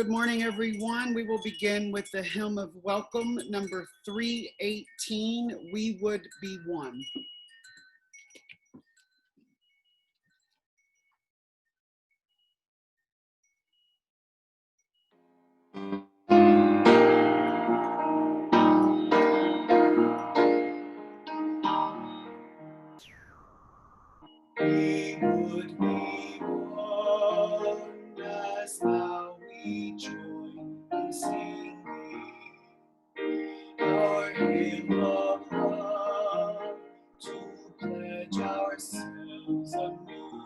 Good morning, everyone. We will begin with the hymn of welcome, number 318, We Would Be One. We would be one as now we join in singing our hymn of love to pledge ourselves anew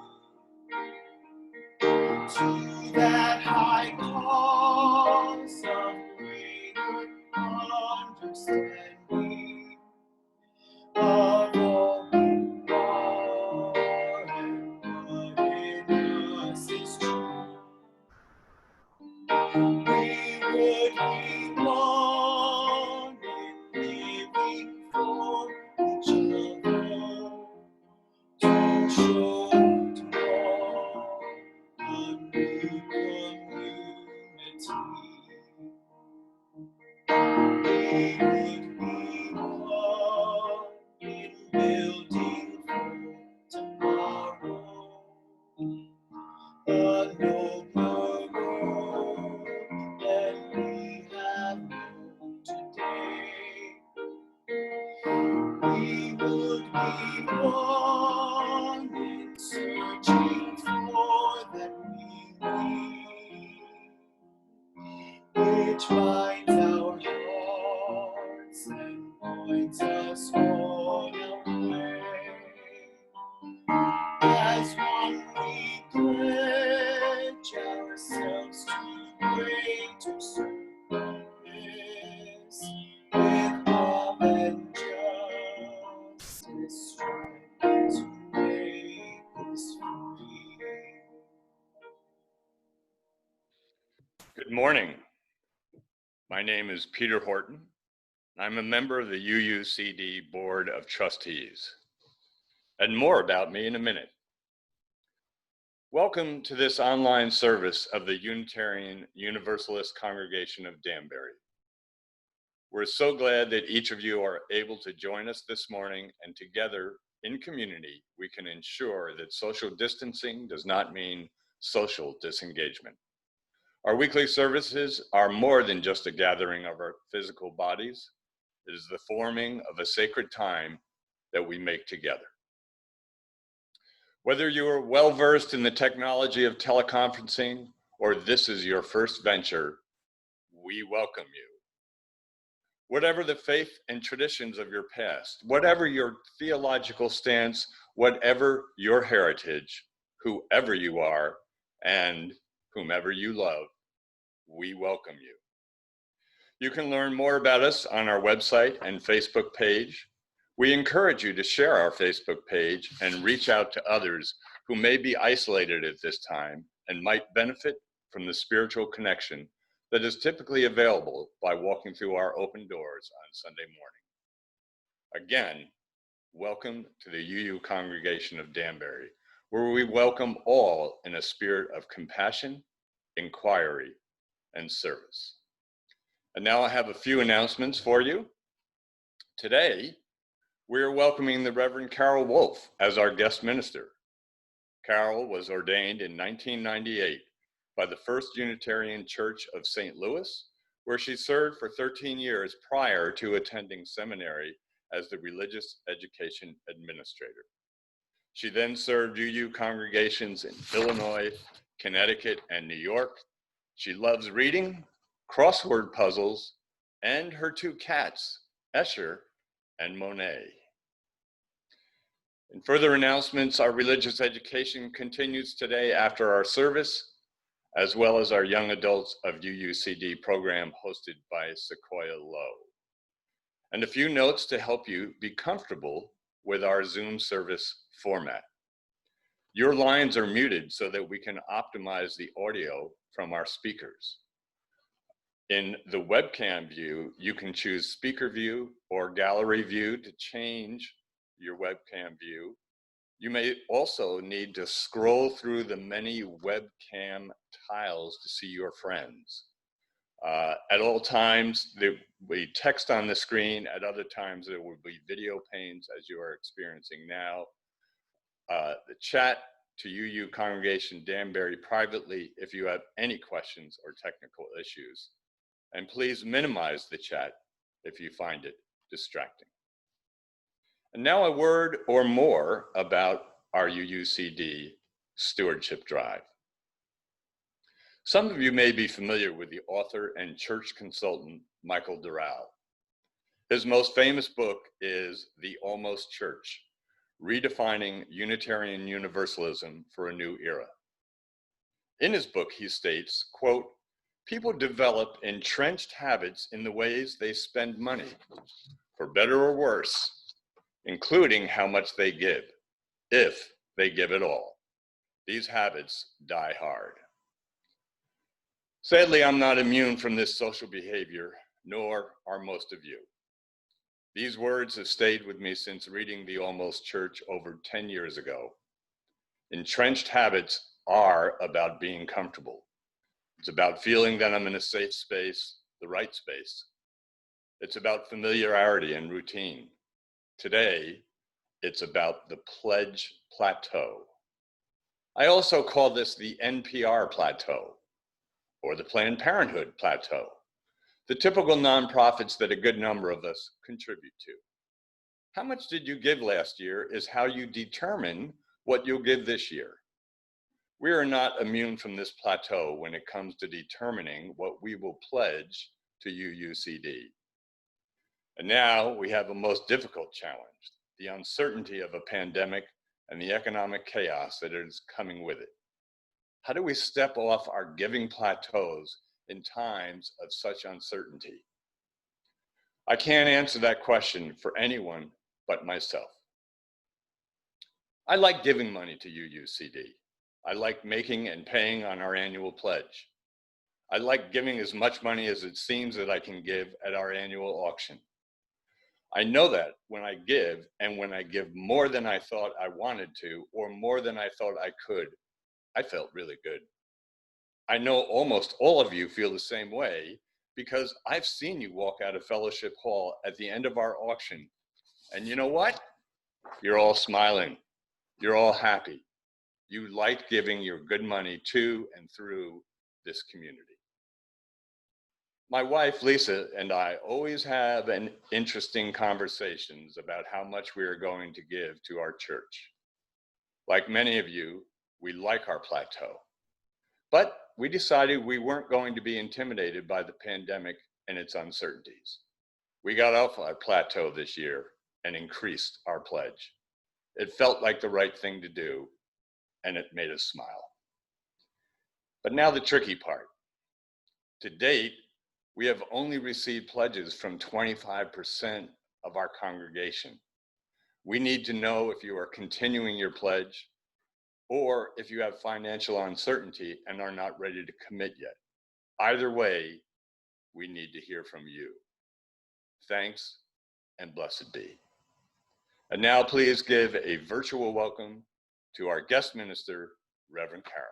to that high cause of greater understanding of all who are and what in us is true. We would be one in living for each other to show to all a new community. We would be one in building for tomorrow, a nobler world than we have known today. We would be one in searching for that meaning which binds our hearts and points us on our way. As one we pledge ourselves to greater service with love and justice, strive to make us free. Good morning. My name is Peter Horton. I'm a member of the UUCD Board of Trustees. And more about me in a minute. Welcome to this online service of the Unitarian Universalist Congregation of Danbury. We're so glad that each of you are able to join us this morning, and together in community, we can ensure that social distancing does not mean social disengagement. Our weekly services are more than just a gathering of our physical bodies. It is the forming of a sacred time that we make together. Whether you are well-versed in the technology of teleconferencing or this is your first venture, we welcome you. Whatever the faith and traditions of your past, whatever your theological stance, whatever your heritage, whoever you are, and whomever you love, we welcome you. You can learn more about us on our website and Facebook page. We encourage you to share our Facebook page and reach out to others who may be isolated at this time and might benefit from the spiritual connection that is typically available by walking through our open doors on Sunday morning. Again, welcome to the UU Congregation of Danbury, where we welcome all in a spirit of compassion, inquiry, and service. And now I have a few announcements for you. Today, we are welcoming the Reverend Carol Wolf as our guest minister. Carol was ordained in 1998 by the First Unitarian Church of St. Louis, where she served for 13 years prior to attending seminary as the religious education administrator. She then served UU congregations in Illinois, Connecticut, and New York. She loves reading, crossword puzzles, and her two cats, Escher and Monet. In further announcements, our religious education continues today after our service, as well as our Young Adults of UUCD program hosted by Sequoia Low. And a few notes to help you be comfortable with our Zoom service format. Your lines are muted so that we can optimize the audio from our speakers. In the webcam view, you can choose speaker view or gallery view to change your webcam view. You may also need to scroll through the many webcam tiles to see your friends. At all times, there will be text on the screen. At other times, there will be video panes as you are experiencing now. The chat to UU Congregation Danbury privately if you have any questions or technical issues. And please minimize the chat if you find it distracting. And now a word or more about our UUCD Stewardship Drive. Some of you may be familiar with the author and church consultant, Michael Doral. His most famous book is The Almost Church, Redefining Unitarian Universalism for a New Era. In his book, he states, quote, "People develop entrenched habits in the ways they spend money, for better or worse, including how much they give, if they give at all. These habits die hard." Sadly, I'm not immune from this social behavior, nor are most of you. These words have stayed with me since reading The Almost Church over 10 years ago. Entrenched habits are about being comfortable. It's about feeling that I'm in a safe space, the right space. It's about familiarity and routine. Today, it's about the pledge plateau. I also call this the NPR plateau, or the Planned Parenthood plateau, the typical nonprofits that a good number of us contribute to. How much did you give last year is how you determine what you'll give this year. We are not immune from this plateau when it comes to determining what we will pledge to UUCD. And now we have a most difficult challenge, the uncertainty of a pandemic and the economic chaos that is coming with it. How do we step off our giving plateaus in times of such uncertainty? I can't answer that question for anyone but myself. I like giving money to UUCD. I like making and paying on our annual pledge. I like giving as much money as it seems that I can give at our annual auction. I know that when I give, and when I give more than I thought I wanted to, or more than I thought I could, I felt really good. I know almost all of you feel the same way because I've seen you walk out of Fellowship Hall at the end of our auction. And you know what? You're all smiling. You're all happy. You like giving your good money to and through this community. My wife, Lisa, and I always have an interesting conversations about how much we are going to give to our church. Like many of you, we like our plateau, but we decided we weren't going to be intimidated by the pandemic and its uncertainties. We got off our plateau this year and increased our pledge. It felt like the right thing to do, and it made us smile. But now the tricky part. To date, we have only received pledges from 25% of our congregation. We need to know if you are continuing your pledge, or if you have financial uncertainty and are not ready to commit yet. Either way, we need to hear from you. Thanks and blessed be. And now please give a virtual welcome to our guest minister, Reverend Carol.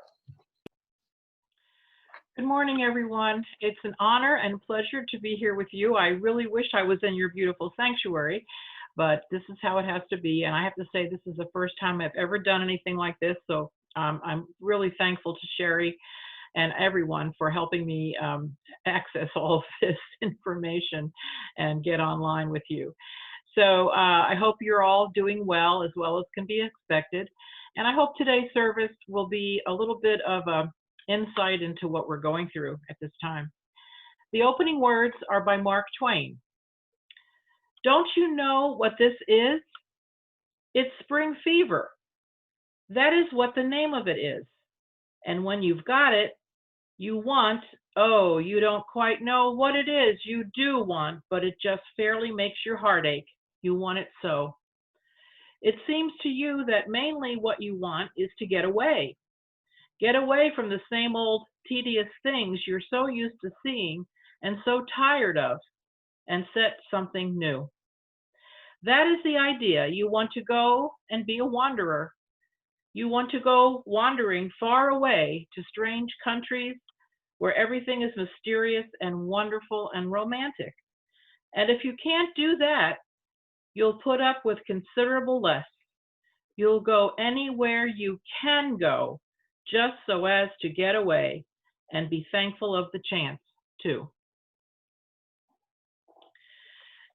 Good morning, everyone. It's an honor and pleasure to be here with you. I really wish I was in your beautiful sanctuary, but this is how it has to be. And I have to say, this is the first time I've ever done anything like this. So I'm really thankful to Sherry and everyone for helping me access all of this information and get online with you. So I hope you're all doing well as can be expected. And I hope today's service will be a little bit of a insight into what we're going through at this time. The opening words are by Mark Twain. Don't you know what this is? It's spring fever. That is what the name of it is. And when you've got it, you want, oh, you don't quite know what it is you do want, but it just fairly makes your heart ache. You want it so. It seems to you that mainly what you want is to get away. Get away from the same old tedious things you're so used to seeing and so tired of, and set something new. That is the idea. You want to go and be a wanderer. You want to go wandering far away to strange countries where everything is mysterious and wonderful and romantic. And if you can't do that, you'll put up with considerable less. You'll go anywhere you can go, just so as to get away and be thankful of the chance, too.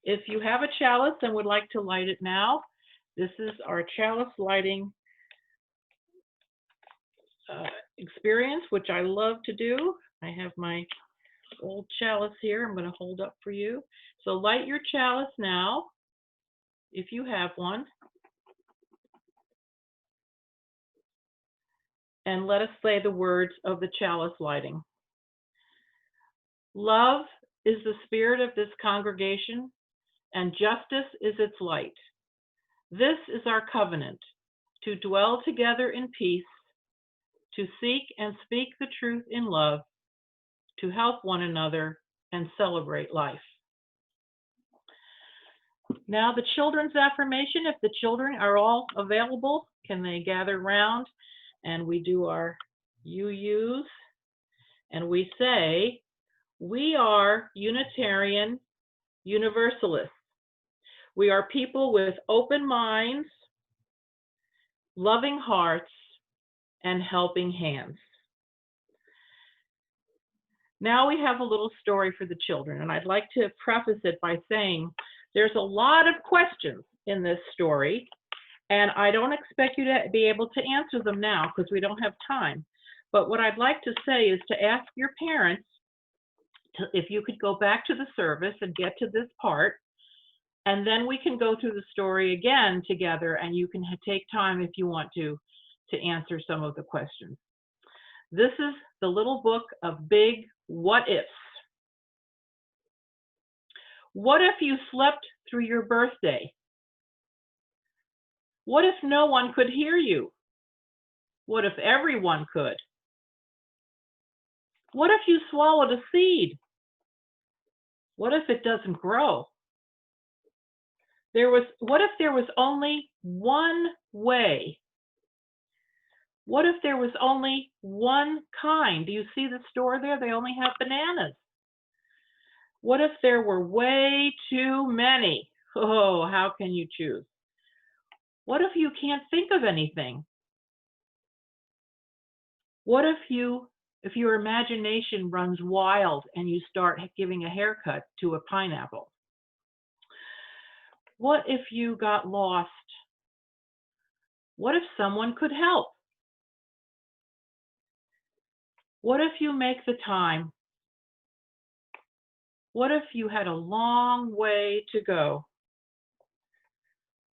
If you have a chalice and would like to light it now, this is our chalice lighting experience, which I love to do. I have my old chalice here I'm going to hold up for you. So light your chalice now, if you have one. And let us say the words of the chalice lighting. Love is the spirit of this congregation, and justice is its light. This is our covenant, to dwell together in peace, to seek and speak the truth in love, to help one another and celebrate life. Now the children's affirmation, if the children are all available, can they gather round and we do our UUs, and we say, we are Unitarian Universalists. We are people with open minds, loving hearts, and helping hands. Now we have a little story for the children, and I'd like to preface it by saying there's a lot of questions in this story, and I don't expect you to be able to answer them now because we don't have time. But what I'd like to say is to ask your parents if you could go back to the service and get to this part, and then we can go through the story again together, and you can take time if you want to answer some of the questions. This is the little book of big what ifs. What if you slept through your birthday? What if no one could hear you? What if everyone could? What if you swallowed a seed? What if it doesn't grow? What if there was only one way? What if there was only one kind? Do you see the store there? They only have bananas. What if there were way too many? Oh, how can you choose? What if you can't think of anything? What if your imagination runs wild and you start giving a haircut to a pineapple? What if you got lost? What if someone could help? What if you make the time? What if you had a long way to go?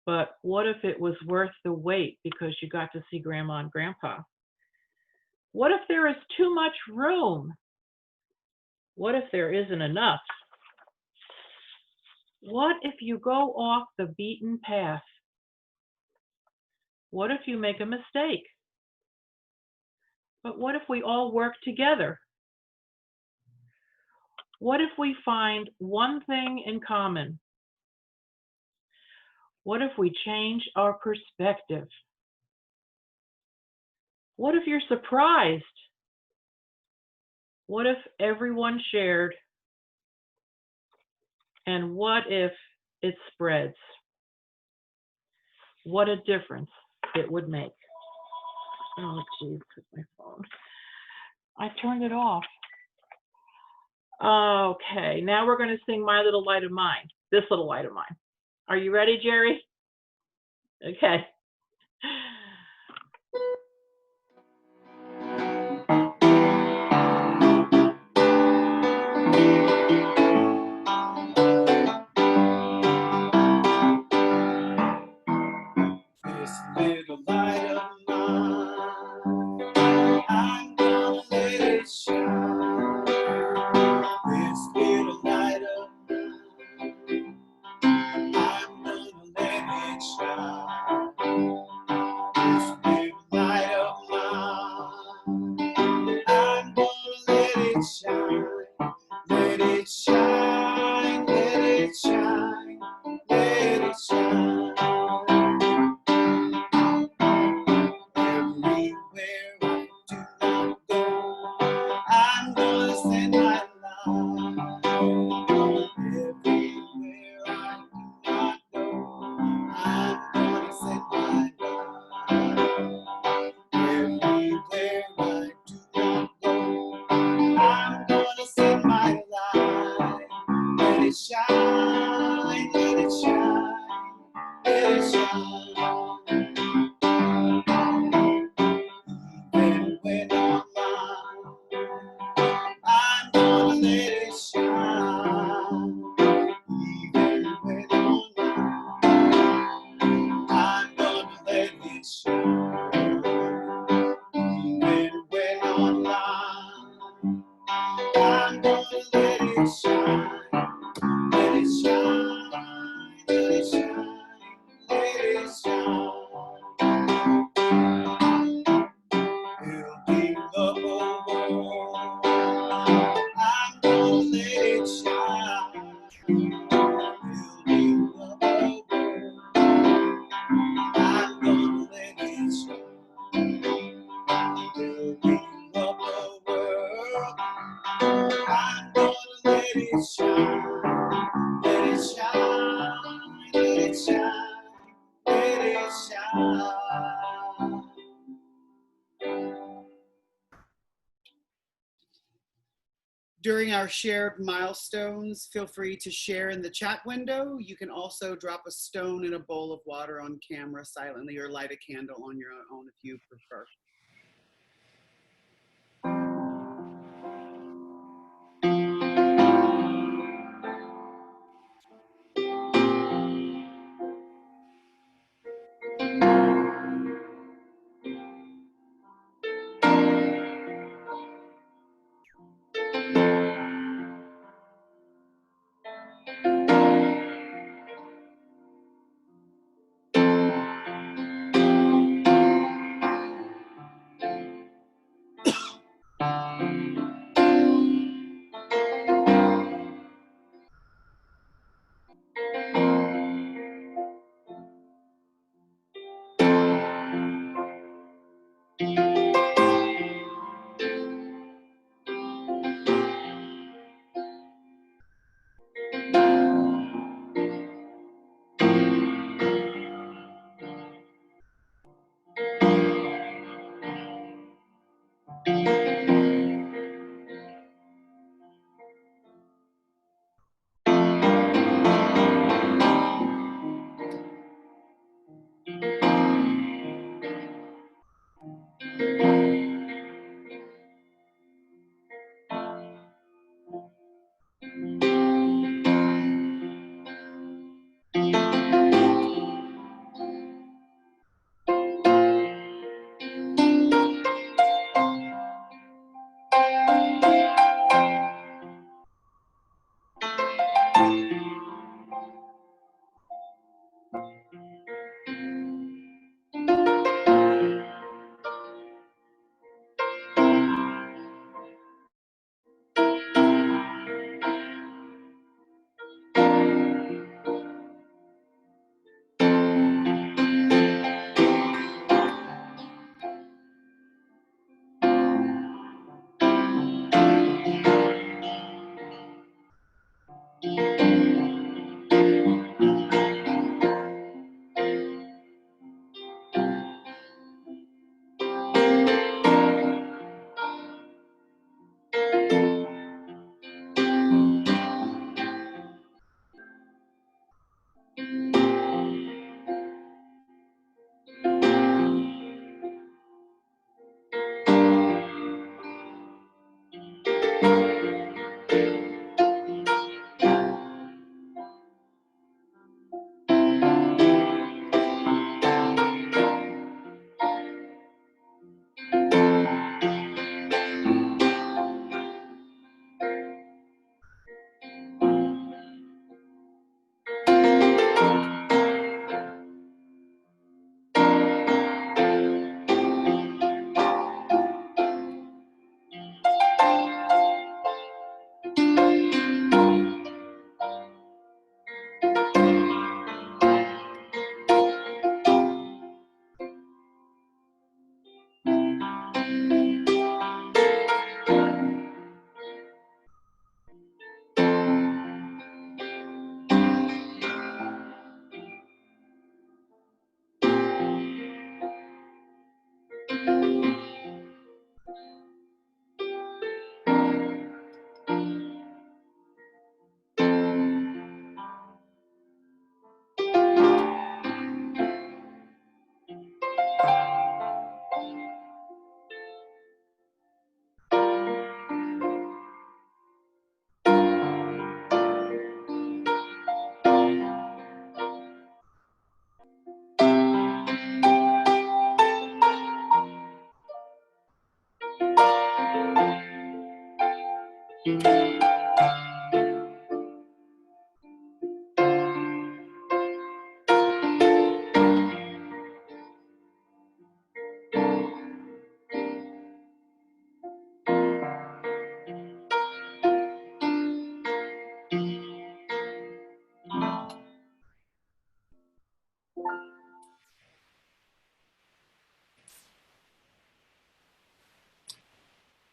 But what if it was worth the wait because you got to see Grandma and Grandpa? What if there is too much room? What if there isn't enough? What if you go off the beaten path? What if you make a mistake? But what if we all work together? What if we find one thing in common? What if we change our perspective? What if you're surprised? What if everyone shared? And what if it spreads? What a difference it would make. Oh, geez, my phone. I turned it off. Okay, now we're going to sing My Little Light of Mine, this little light of mine. Are you ready, Jerry? Okay. This little light of mine, I'm gonna let it shine. This little light of mine, I'm gonna let it shine. This little light of mine, I'm gonna let it shine. Let it shine, let it shine, let it shine. let it shine, let it shine, let it shine, let it shine. During our shared milestones, feel free to share in the chat window. You can also drop a stone in a bowl of water on camera silently or light a candle on your own if you prefer.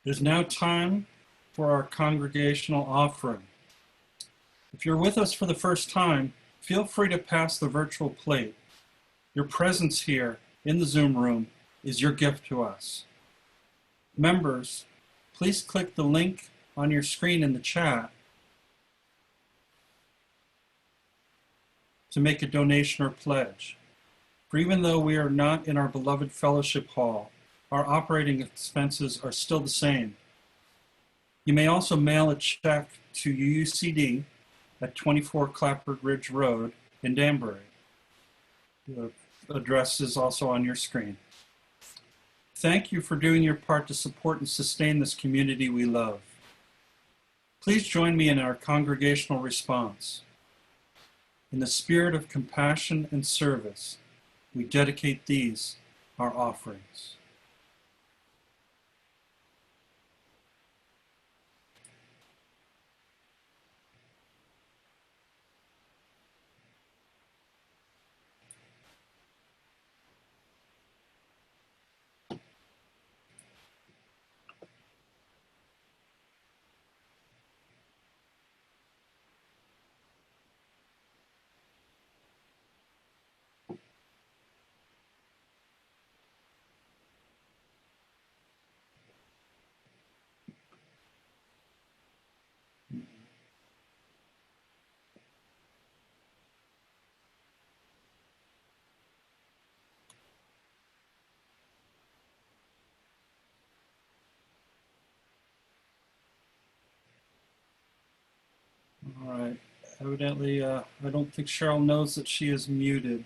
It is now time for our congregational offering. If you're with us for the first time, feel free to pass the virtual plate. Your presence here in the Zoom room is your gift to us. Members, please click the link on your screen in the chat to make a donation or pledge. For even though we are not in our beloved fellowship hall, our operating expenses are still the same. You may also mail a check to UUCD at 24 Clapboard Ridge Road in Danbury. The address is also on your screen. Thank you for doing your part to support and sustain this community we love. Please join me in our congregational response. In the spirit of compassion and service, we dedicate these, our offerings. All right. Evidently, I don't think Cheryl knows that she is muted.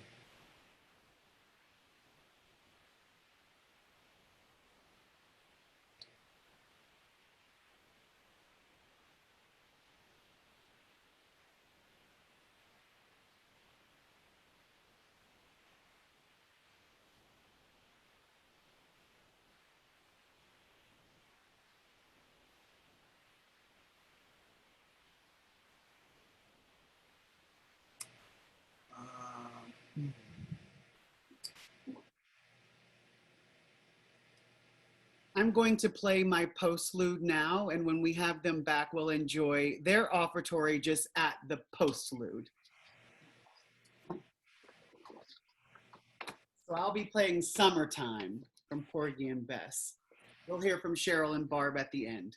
I'm going to play my postlude now, and when we have them back, we'll enjoy their offertory just at the postlude. So I'll be playing Summertime from Porgy and Bess. You'll hear from Cheryl and Barb at the end.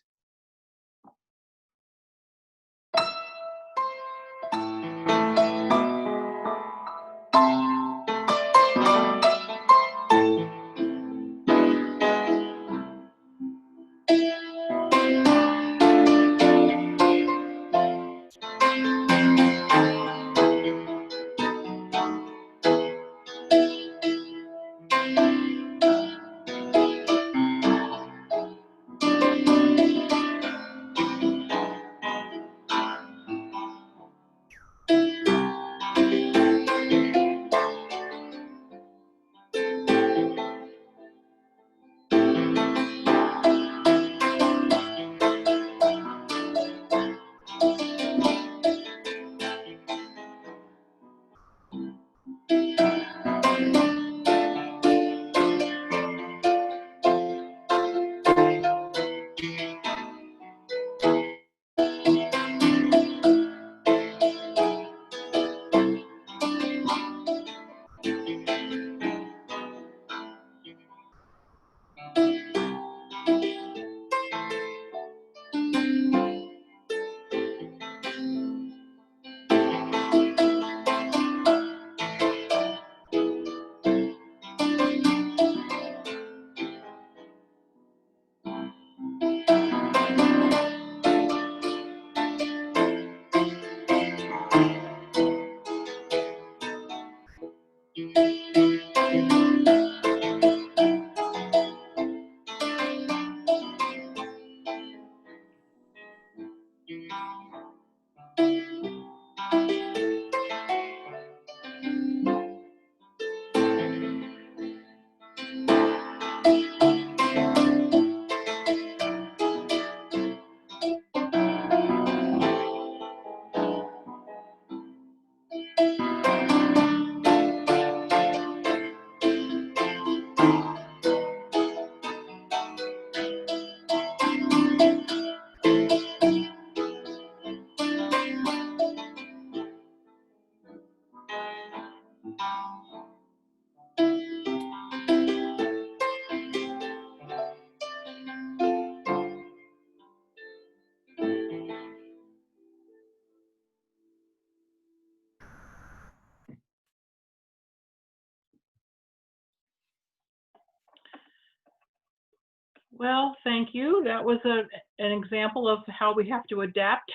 Well, thank you. That was an example of how we have to adapt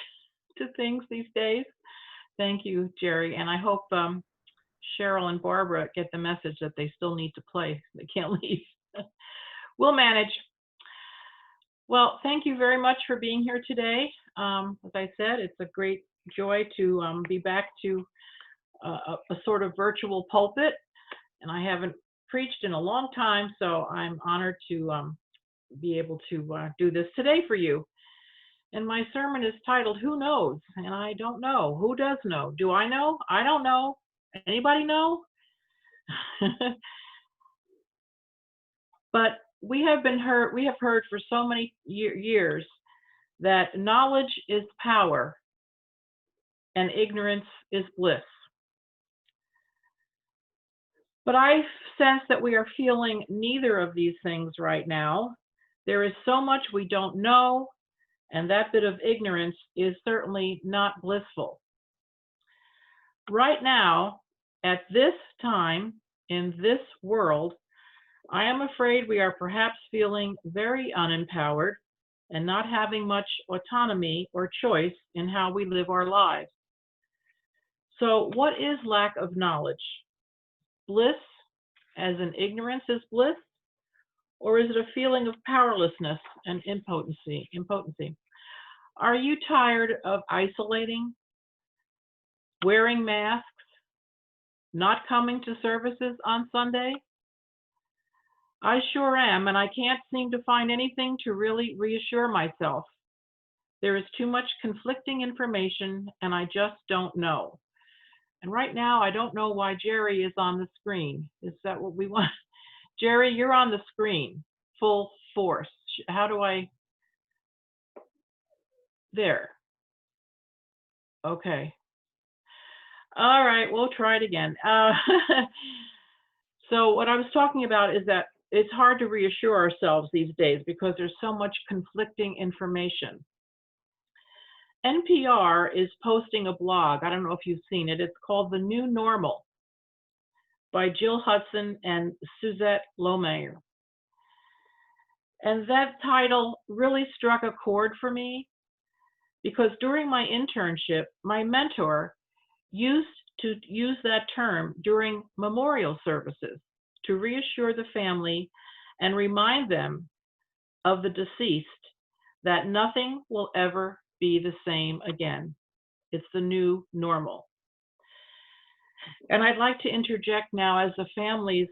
to things these days. Thank you, Jerry. And I hope Cheryl and Barbara get the message that they still need to play. They can't leave. We'll manage. Well, thank you very much for being here today. As I said, it's a great joy to be back to a sort of virtual pulpit. And I haven't preached in a long time, so I'm honored to be able to do this today for you. And my sermon is titled, Who Knows? And I don't know. Who does know? Do I know? I don't know. Anybody know? But we have heard for so many years that knowledge is power and ignorance is bliss. But I sense that we are feeling neither of these things right now. There is so much we don't know, and that bit of ignorance is certainly not blissful. Right now, at this time, in this world, I am afraid we are perhaps feeling very unempowered and not having much autonomy or choice in how we live our lives. So what is lack of knowledge? Bliss, as in ignorance is bliss? Or is it a feeling of powerlessness and impotency? Are you tired of isolating, wearing masks, not coming to services on Sunday? I sure am, and I can't seem to find anything to really reassure myself. There is too much conflicting information, and I just don't know. And right now, I don't know why Jerry is on the screen. Is that what we want? Jerry, you're on the screen, full force. How do I? There. Okay. All right, we'll try it again. So what I was talking about is that it's hard to reassure ourselves these days because there's so much conflicting information. NPR is posting a blog. I don't know if you've seen it. It's called The New Normal by Jill Hudson and Suzette Lohmeyer. And that title really struck a chord for me because during my internship, my mentor used to use that term during memorial services to reassure the family and remind them of the deceased that nothing will ever be the same again. It's the new normal. And I'd like to interject now, as the families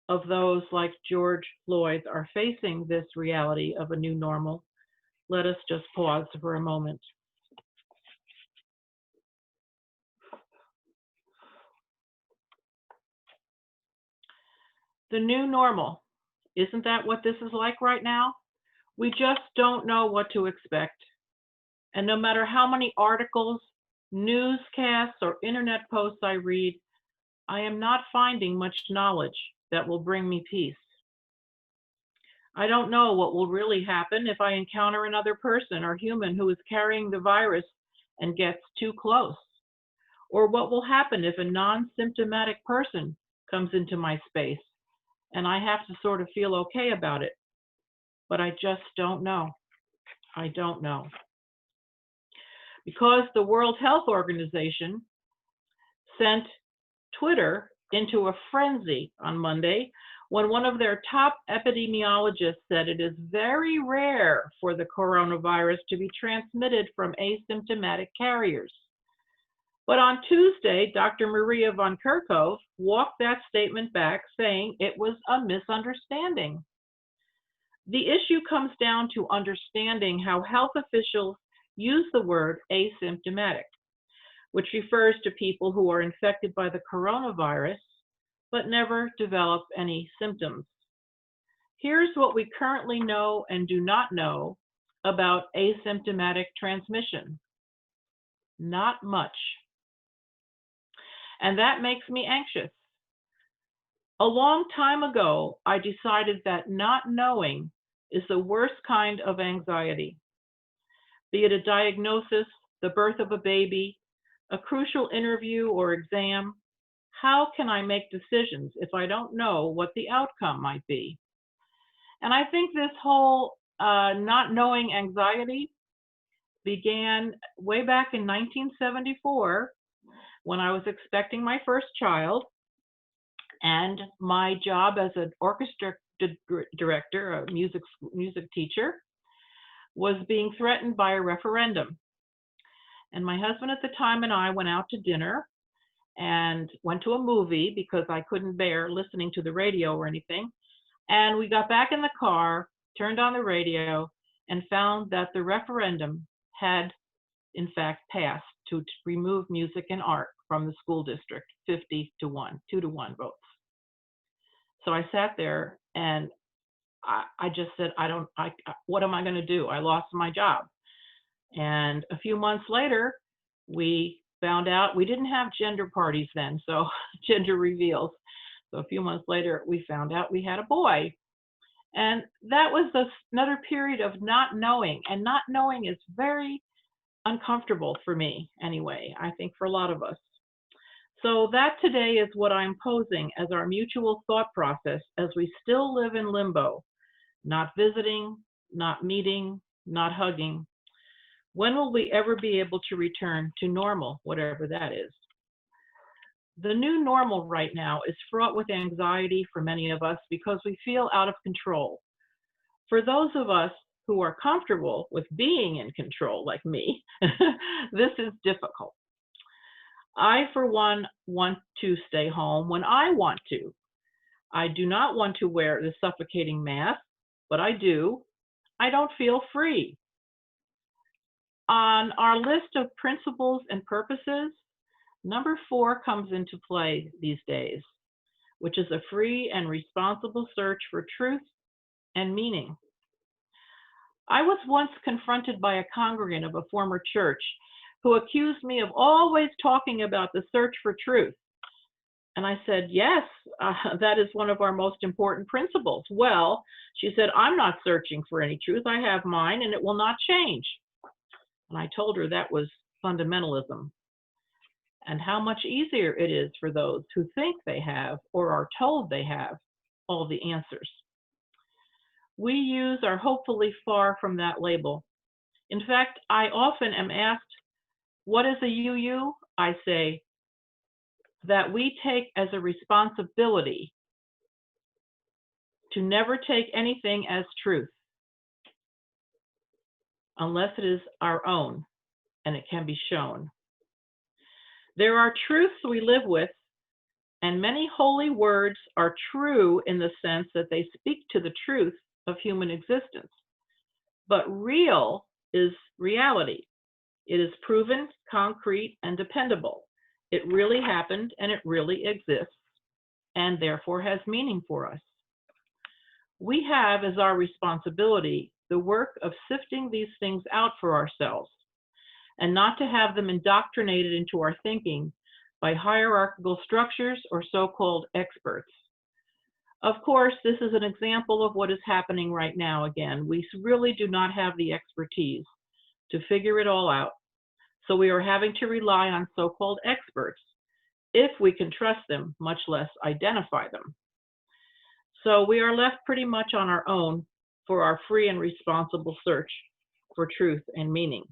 of those like George Floyd are facing this reality of a new normal, let us just pause for a moment. The new normal, isn't that what this is like right now? We just don't know what to expect. And no matter how many articles, newscasts, or internet posts I read, I am not finding much knowledge that will bring me peace. I don't know what will really happen if I encounter another person or human who is carrying the virus and gets too close, or what will happen if a non-symptomatic person comes into my space and I have to sort of feel okay about it. But I just don't know. I don't know. Because the World Health Organization sent Twitter into a frenzy on Monday when one of their top epidemiologists said it is very rare for the coronavirus to be transmitted from asymptomatic carriers. But on Tuesday, Dr. Maria von Kerkhove walked that statement back, saying it was a misunderstanding. The issue comes down to understanding how health officials use the word asymptomatic, which refers to people who are infected by the coronavirus but never develop any symptoms. Here's what we currently know and do not know about asymptomatic transmission. Not much. And that makes me anxious. A long time ago, I decided that not knowing is the worst kind of anxiety. Be it a diagnosis, the birth of a baby, a crucial interview or exam, how can I make decisions if I don't know what the outcome might be? And I think this whole not knowing anxiety began way back in 1974 when I was expecting my first child, and my job as an orchestra director, a music teacher, was being threatened by a referendum. And my husband at the time and I went out to dinner and went to a movie because I couldn't bear listening to the radio or anything. And we got back in the car, turned on the radio, and found that the referendum had, in fact, passed to remove music and art from the school district, 50 to 1, 2-to-1 votes. So I sat there and I just said, what am I going to do? I lost my job. And a few months later, we found out we didn't have gender parties then, so gender reveals. So a few months later, we found out we had a boy. And that was another period of not knowing. And not knowing is very uncomfortable for me anyway, I think for a lot of us. So that today is what I'm posing as our mutual thought process as we still live in limbo, not visiting, not meeting, not hugging. When will we ever be able to return to normal, whatever that is? The new normal right now is fraught with anxiety for many of us because we feel out of control. For those of us who are comfortable with being in control, like me, this is difficult. I, for one, want to stay home when I want to. I do not want to wear the suffocating mask, but I do. I don't feel free. On our list of principles and purposes, number 4 comes into play these days, which is a free and responsible search for truth and meaning. I was once confronted by a congregant of a former church who accused me of always talking about the search for truth. And I said, yes, that is one of our most important principles. Well, she said, I'm not searching for any truth. I have mine and it will not change. And I told her that was fundamentalism, and how much easier it is for those who think they have or are told they have all the answers. We use are hopefully far from that label. In fact, I often am asked, what is a UU? I say that we take as a responsibility to never take anything as truth unless it is our own and it can be shown. There are truths we live with, and many holy words are true in the sense that they speak to the truth of human existence. But real is reality. It is proven, concrete, and dependable. It really happened and it really exists, and therefore has meaning for us. We have as our responsibility the work of sifting these things out for ourselves, and not to have them indoctrinated into our thinking by hierarchical structures or so-called experts. Of course, this is an example of what is happening right now again. We really do not have the expertise to figure it all out, so we are having to rely on so-called experts, if we can trust them, much less identify them. So we are left pretty much on our own for our free and responsible search for truth and meaning.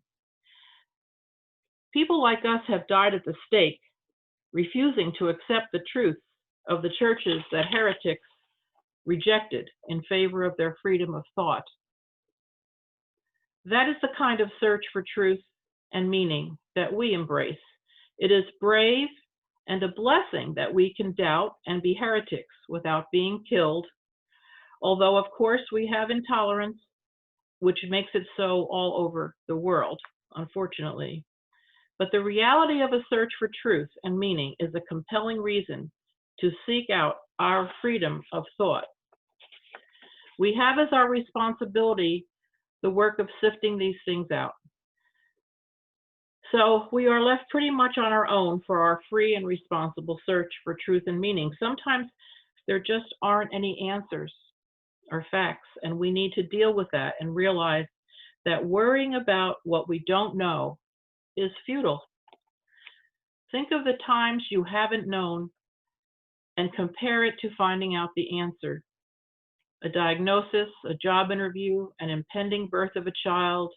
People like us have died at the stake, refusing to accept the truth of the churches that heretics rejected in favor of their freedom of thought. That is the kind of search for truth and meaning that we embrace. It is brave and a blessing that we can doubt and be heretics without being killed, although of course we have intolerance, which makes it so all over the world, unfortunately. But the reality of a search for truth and meaning is a compelling reason to seek out our freedom of thought. We have as our responsibility the work of sifting these things out. So we are left pretty much on our own for our free and responsible search for truth and meaning. Sometimes there just aren't any answers or facts, and we need to deal with that and realize that worrying about what we don't know is futile. Think of the times you haven't known and compare it to finding out the answer. a diagnosis, a job interview, an impending birth of a child,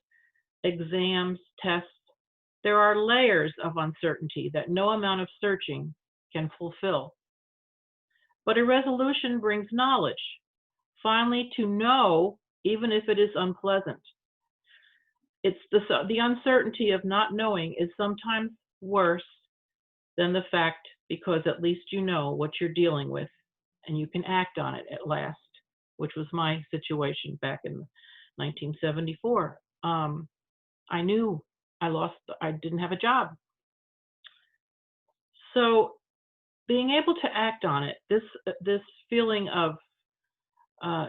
exams, tests. There are layers of uncertainty that no amount of searching can fulfill. But a resolution brings knowledge, finally to know, even if it is unpleasant. It's the uncertainty of not knowing is sometimes worse than the fact, because at least you know what you're dealing with and you can act on it at last, which was my situation back in 1974. I knew I didn't have a job. So being able to act on it, this feeling of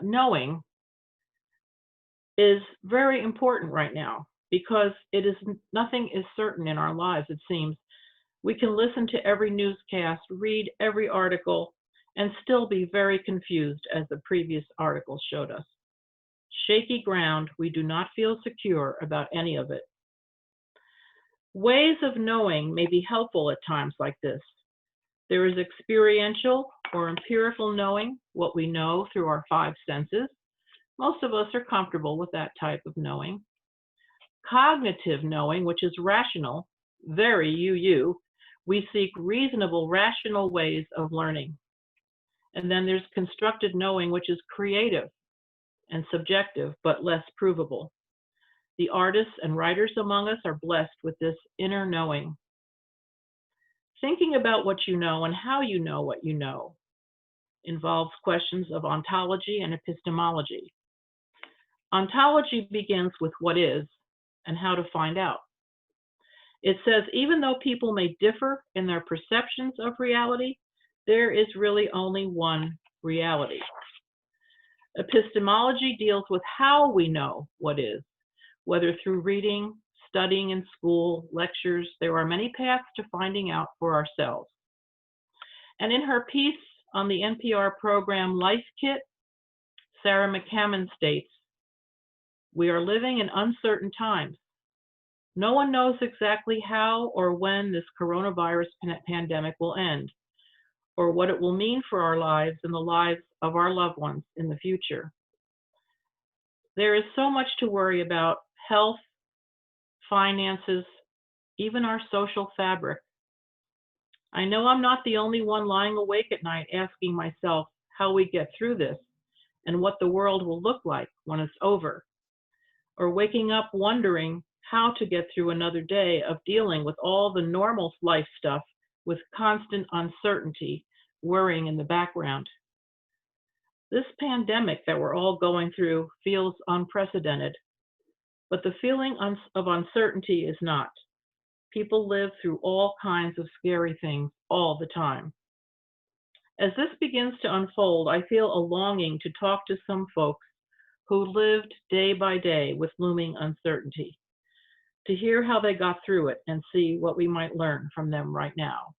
knowing is very important right now, because nothing is certain in our lives, it seems. We can listen to every newscast, read every article, and still be very confused, as the previous article showed us. Shaky ground, we do not feel secure about any of it. Ways of knowing may be helpful at times like this. There is experiential or empirical knowing, what we know through our 5 senses. Most of us are comfortable with that type of knowing. Cognitive knowing, which is rational, very you. We seek reasonable, rational ways of learning. And then there's constructed knowing, which is creative and subjective, but less provable. The artists and writers among us are blessed with this inner knowing. Thinking about what you know and how you know what you know involves questions of ontology and epistemology. Ontology begins with what is and how to find out. It says, even though people may differ in their perceptions of reality, there is really only one reality. Epistemology deals with how we know what is, whether through reading, studying in school, lectures. There are many paths to finding out for ourselves. And in her piece on the NPR program Life Kit, Sarah McCammon states, we are living in uncertain times. No one knows exactly how or when this coronavirus pandemic will end, or what it will mean for our lives and the lives of our loved ones in the future. There is so much to worry about: health, finances, even our social fabric. I know I'm not the only one lying awake at night asking myself how we get through this and what the world will look like when it's over, or waking up wondering how to get through another day of dealing with all the normal life stuff with constant uncertainty worrying in the background. This pandemic that we're all going through feels unprecedented, but the feeling of uncertainty is not. People live through all kinds of scary things all the time. As this begins to unfold, I feel a longing to talk to some folks who lived day by day with looming uncertainty, to hear how they got through it and see what we might learn from them right now.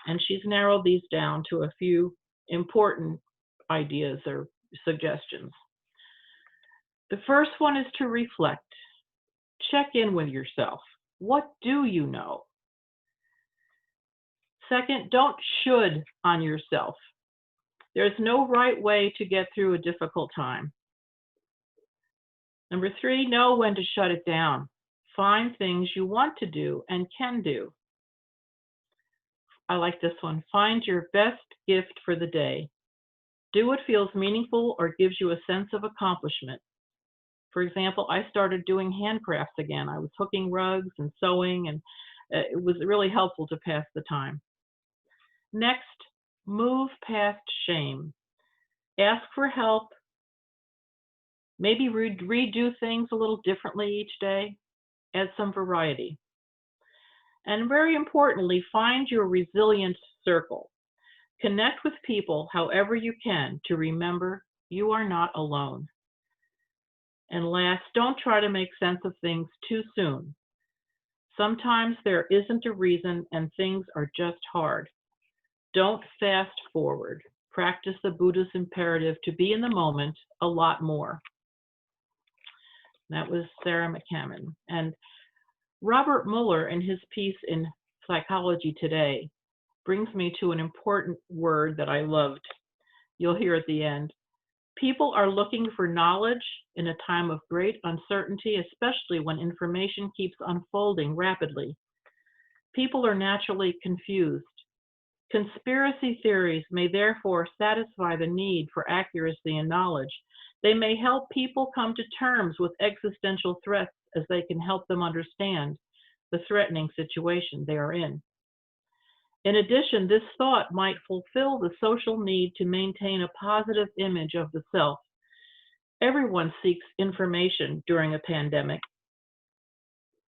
And she's narrowed these down to a few important ideas or suggestions. The first one is to reflect. Check in with yourself. What do you know? Second, don't should on yourself. There's no right way to get through a difficult time. Number 3, know when to shut it down. Find things you want to do and can do. I like this one. Find your best gift for the day. Do what feels meaningful or gives you a sense of accomplishment. For example, I started doing handcrafts again. I was hooking rugs and sewing, and it was really helpful to pass the time. Next, move past shame. Ask for help. Maybe redo things a little differently each day. Add some variety. And very importantly, find your resilient circle. Connect with people however you can to remember you are not alone. And last, don't try to make sense of things too soon. Sometimes there isn't a reason and things are just hard. Don't fast forward. Practice the Buddha's imperative to be in the moment a lot more. That was Sarah McCammon. And Robert Muller, in his piece in Psychology Today, brings me to an important word that I loved. You'll hear at the end. People are looking for knowledge in a time of great uncertainty, especially when information keeps unfolding rapidly. People are naturally confused. Conspiracy theories may therefore satisfy the need for accuracy and knowledge. They may help people come to terms with existential threats as they can help them understand the threatening situation they are in. In addition, this thought might fulfill the social need to maintain a positive image of the self. Everyone seeks information during a pandemic,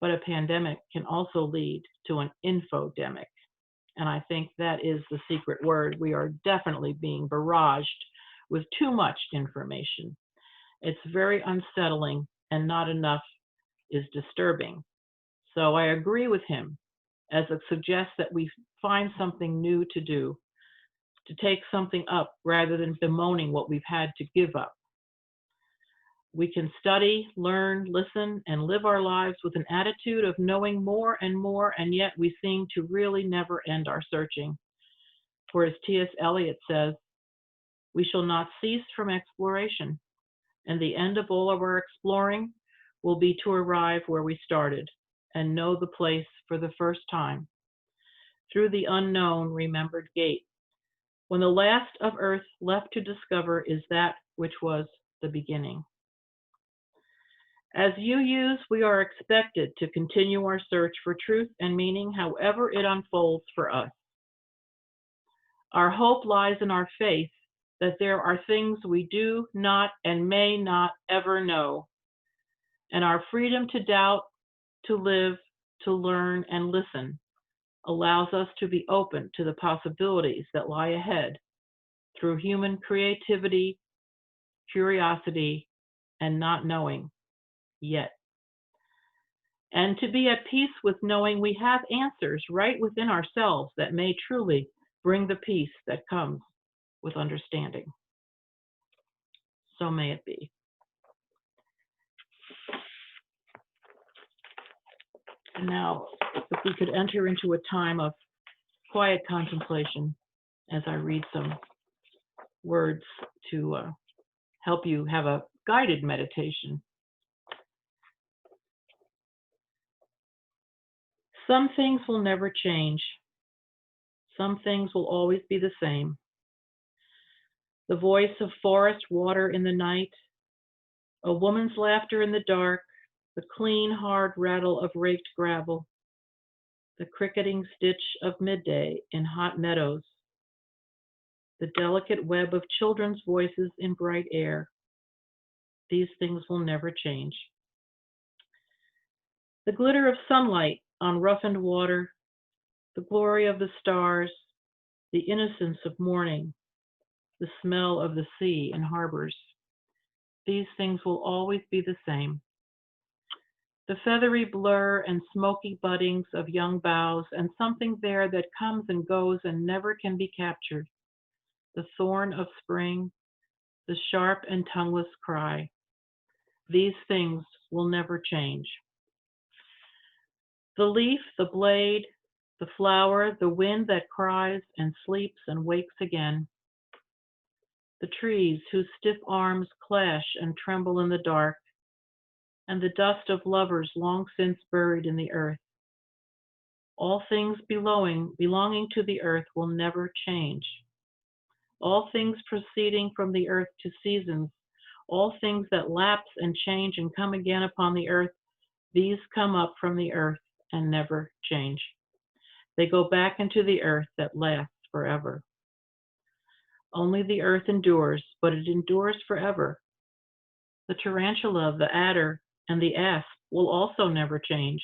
but a pandemic can also lead to an infodemic. And I think that is the secret word. We are definitely being barraged with too much information. It's very unsettling, and not enough is disturbing. So I agree with him as it suggests that we find something new to do, to take something up rather than bemoaning what we've had to give up. We can study, learn, listen, and live our lives with an attitude of knowing more, and yet we seem to really never end our searching. For as T.S. Eliot says, we shall not cease from exploration, and the end of all of our exploring will be to arrive where we started and know the place for the first time, through the unknown remembered gate, when the last of earth left to discover is that which was the beginning. As UUs, we are expected to continue our search for truth and meaning however it unfolds for us. Our hope lies in our faith that there are things we do not and may not ever know, and our freedom to doubt, to live, to learn, and listen allows us to be open to the possibilities that lie ahead through human creativity, curiosity, and not knowing yet. And to be at peace with knowing we have answers right within ourselves that may truly bring the peace that comes with understanding. So may it be. And now, if we could enter into a time of quiet contemplation as I read some words to help you have a guided meditation. Some things will never change. Some things will always be the same. The voice of forest water in the night, a woman's laughter in the dark, the clean, hard rattle of raked gravel, the cricketing stitch of midday in hot meadows, the delicate web of children's voices in bright air. These things will never change. The glitter of sunlight on roughened water, the glory of the stars, the innocence of morning, the smell of the sea and harbors. These things will always be the same. The feathery blur and smoky buddings of young boughs, and something there that comes and goes and never can be captured. The thorn of spring, the sharp and tongueless cry. These things will never change. The leaf, the blade, the flower, the wind that cries and sleeps and wakes again. The trees whose stiff arms clash and tremble in the dark, and the dust of lovers long since buried in the earth. All things belonging to the earth will never change. All things proceeding from the earth to seasons, all things that lapse and change and come again upon the earth, these come up from the earth and never change. They go back into the earth that lasts forever. Only the earth endures, but it endures forever. The tarantula, the adder, and the asp will also never change.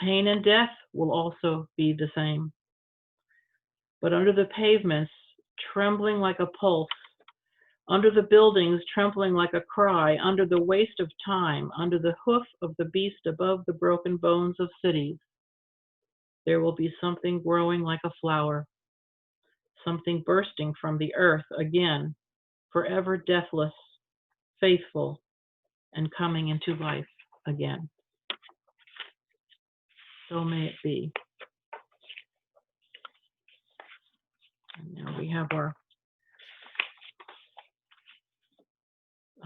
Pain and death will also be the same. But under the pavements, trembling like a pulse, under the buildings, trembling like a cry, under the waste of time, under the hoof of the beast above the broken bones of cities, there will be something growing like a flower, something bursting from the earth again, forever deathless, faithful, and coming into life again. So may it be. And now we have our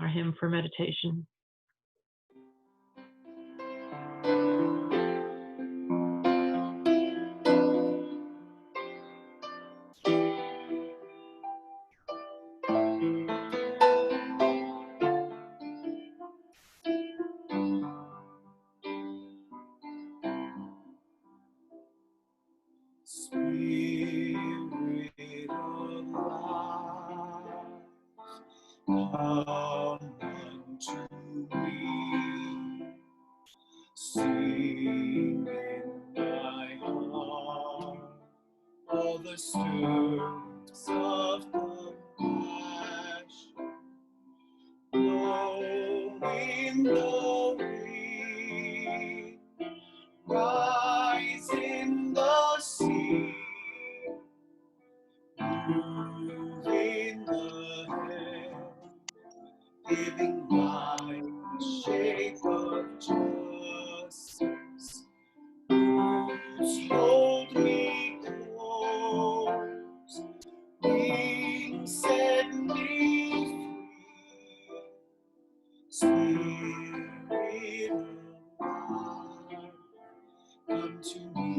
hymn for meditation. Spirit of life, come unto me. Sing in my heart all the stirrings of compassion. Blow in the wind, rise in the sea, move in the air, giving life the shape of justice. Roots hold me close, wings set me free. Spirit of life, come to me,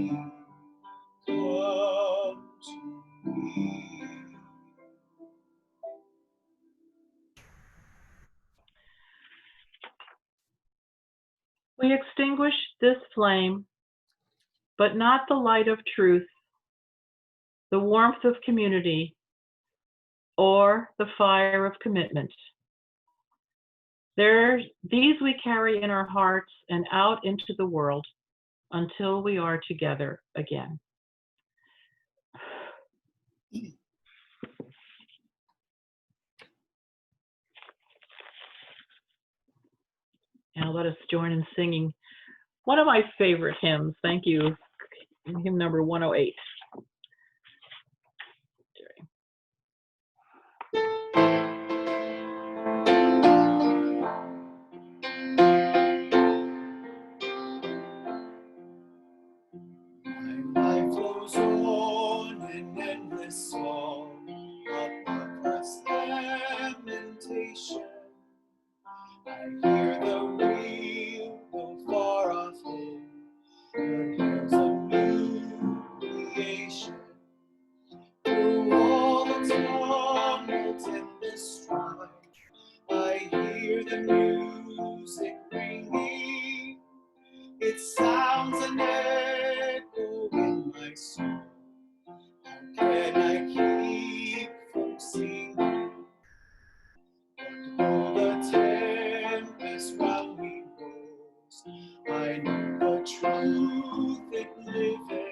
come to me. We extinguish this flame, but not the light of truth, the warmth of community, or the fire of commitment. These we carry in our hearts and out into the world until we are together again. Now let us join in singing one of my favorite hymns. Thank you. Hymn number 108. My life flows on in endless song of purpose lamentation. I hear the real, though far off hymn, the hymns of new creation. Through all the tumult and the strife, I hear the music ringing. It sounds an echo in my soul. How can I keep from singing? But though the tempest round me rolls, I know the truth it liveth.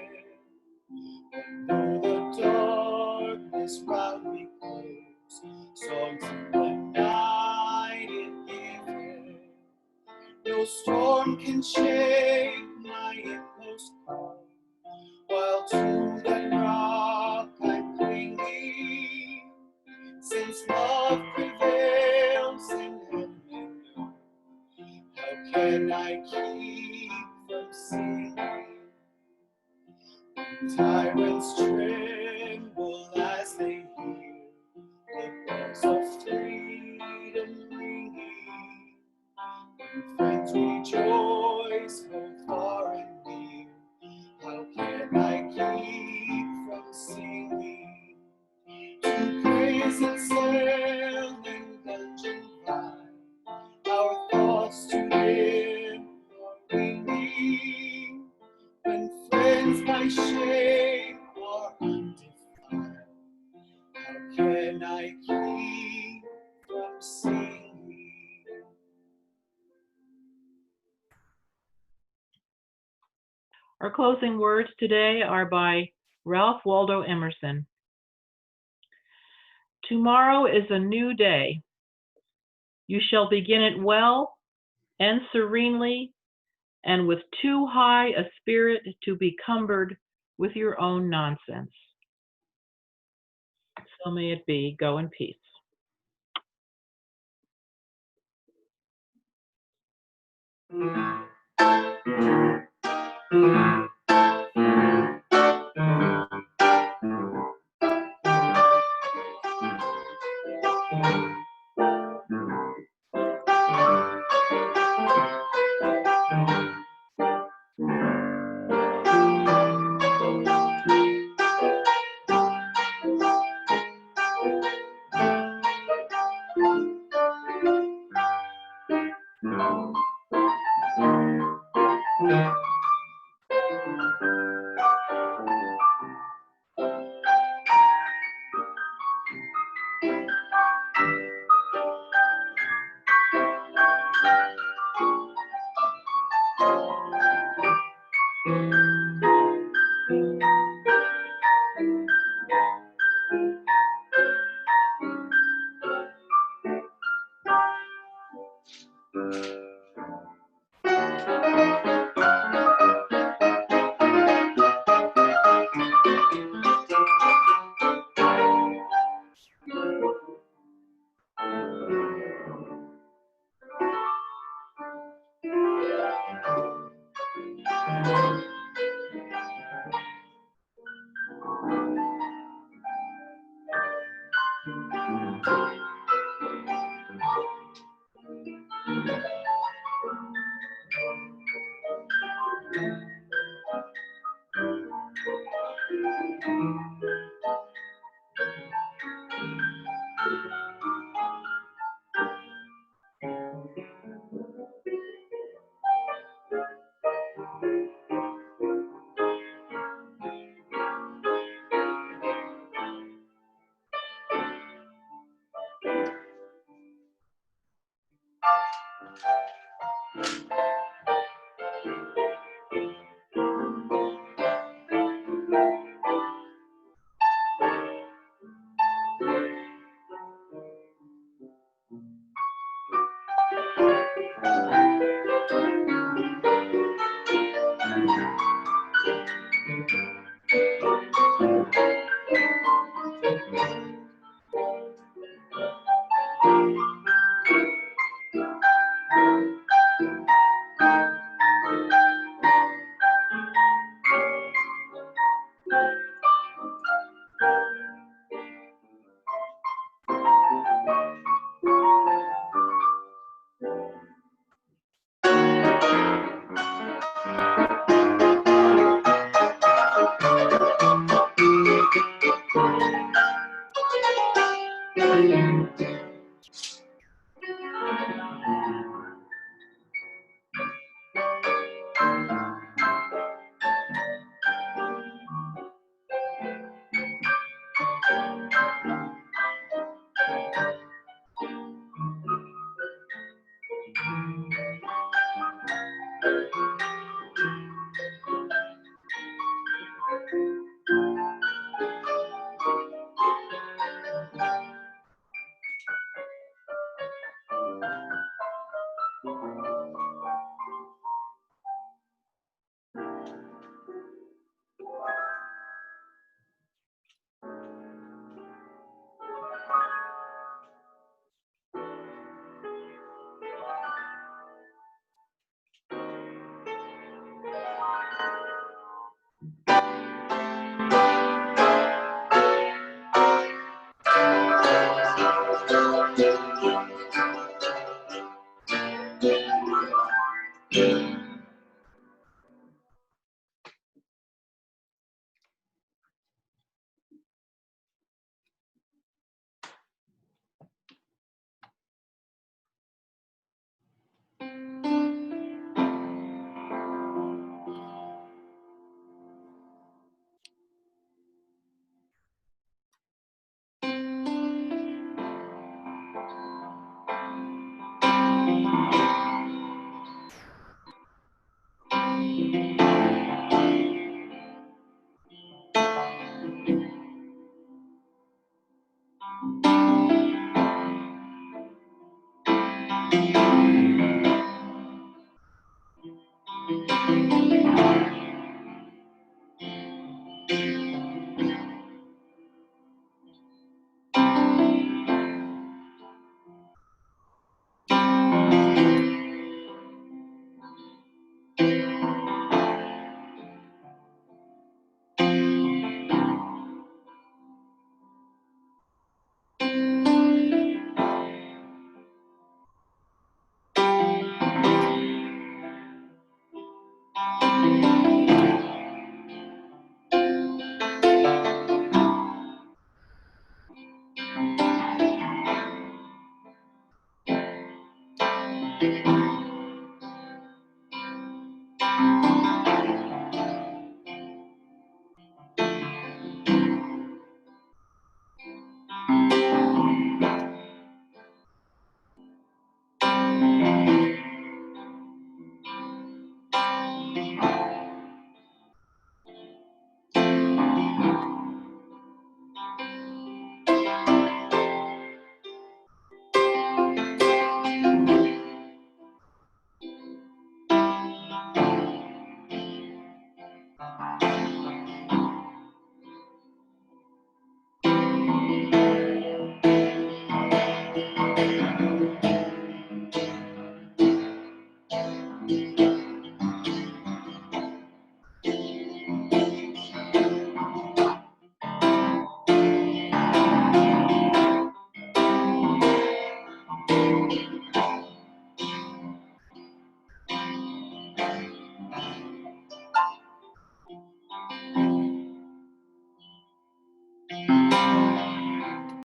And though the darkness round me close, songs in the night it giveth. No storm can shake my inmost calm, while to that rock I'm clinging. Since love prevails in heaven, how can I keep from singing? Tyrants tremble as they hear the bells of freedom ringing. When friends rejoice both far and near, how can I keep from singing? To praise and cell in dungeon high, our thoughts to Him are winging. When friends by shame are undefiled, how can I keep from singing? Our closing words today are by Ralph Waldo Emerson. Tomorrow is a new day. You shall begin it well and serenely, and with too high a spirit to be cumbered with your own nonsense. So may it be. Go in peace.